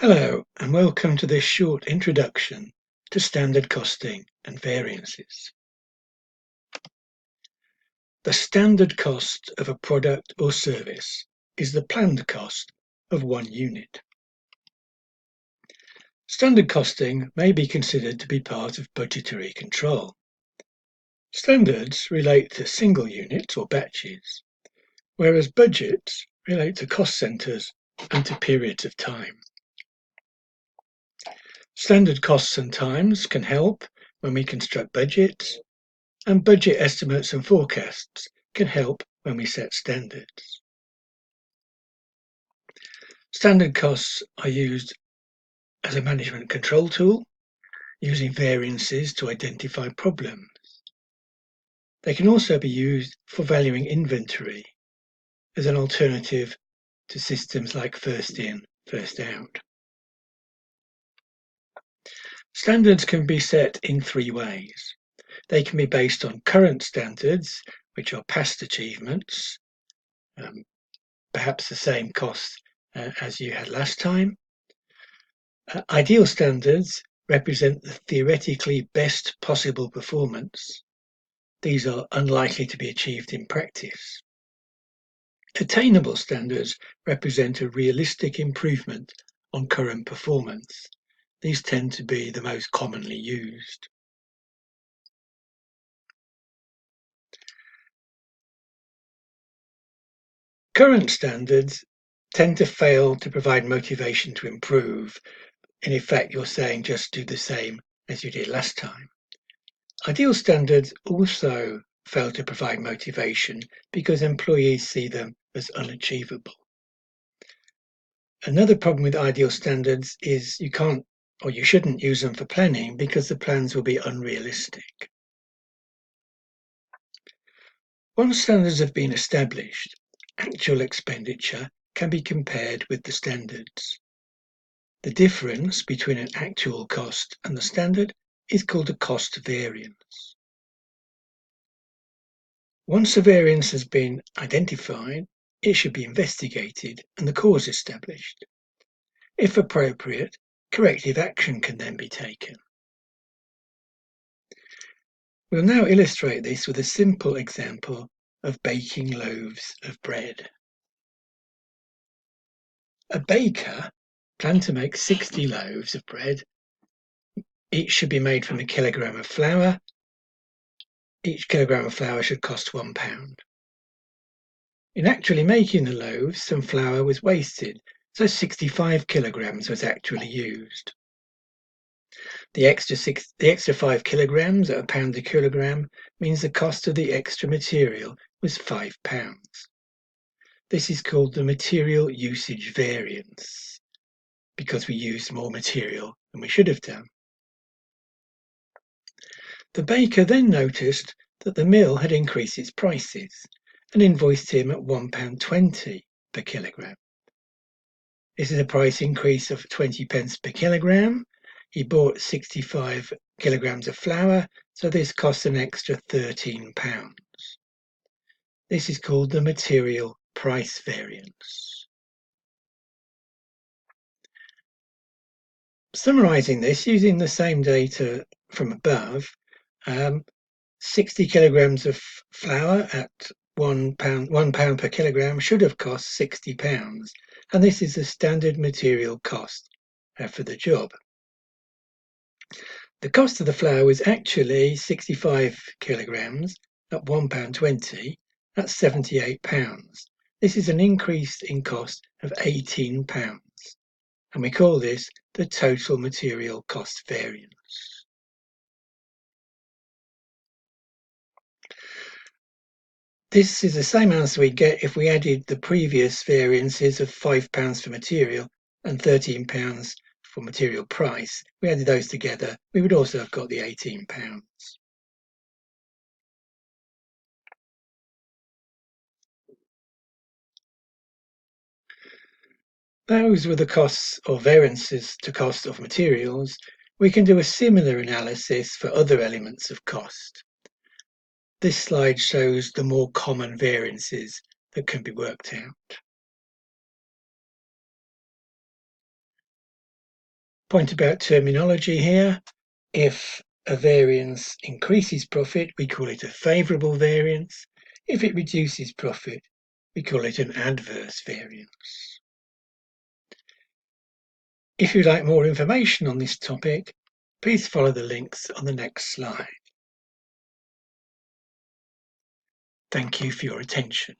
Hello, and welcome to this short introduction to standard costing and variances. The standard cost of a product or service is the planned cost of one unit. Standard costing may be considered to be part of budgetary control. Standards relate to single units or batches, whereas budgets relate to cost centers and to periods of time. Standard costs and times can help when we construct budgets, and budget estimates and forecasts can help when we set standards. Standard costs are used as a management control tool, using variances to identify problems. They can also be used for valuing inventory as an alternative to systems like first in, first out. Standards can be set in three ways. They can be based on current standards, which are past achievements, perhaps the same cost as you had last time. Ideal standards represent the theoretically best possible performance. These are unlikely to be achieved in practice. Attainable standards represent a realistic improvement on current performance. These tend to be the most commonly used. Current standards tend to fail to provide motivation to improve. In effect, you're saying just do the same as you did last time. Ideal standards also fail to provide motivation because employees see them as unachievable. Another problem with ideal standards is you can't or you shouldn't use them for planning because the plans will be unrealistic. Once standards have been established, actual expenditure can be compared with the standards. The difference between an actual cost and the standard is called a cost variance. Once a variance has been identified, it should be investigated and the cause established. If appropriate, corrective action can then be taken. We'll now illustrate this with a simple example of baking loaves of bread. A baker planned to make 60 loaves of bread. Each should be made from a kilogram of flour. Each kilogram of flour should cost £1. In actually making the loaves, some flour was wasted, so 65 kilograms was actually used. The extra 5 kilograms at £1 a kilogram means the cost of the extra material was £5. This is called the material usage variance, because we used more material than we should have done. The baker then noticed that the mill had increased its prices and invoiced him at £1.20 per kilogram. This is a price increase of 20 pence per kilogram. He bought 65 kilograms of flour, so this cost an extra £13. This is called the material price variance. Summarizing this using the same data from above, 60 kilograms of flour at £1 per kilogram should have cost £60, and this is the standard material cost for the job. The cost of the flour was actually 65 kilograms at £1.20, that's £78. This is an increase in cost of £18, and we call this the total material cost variance. This is the same answer we'd get if we added the previous variances of £5 for material and £13 for material price. We added those together, we would also have got the £18. Those were the costs or variances to cost of materials. We can do a similar analysis for other elements of cost. This slide shows the more common variances that can be worked out. Point about terminology here. If a variance increases profit, we call it a favourable variance. If it reduces profit, we call it an adverse variance. If you'd like more information on this topic, please follow the links on the next slide. Thank you for your attention.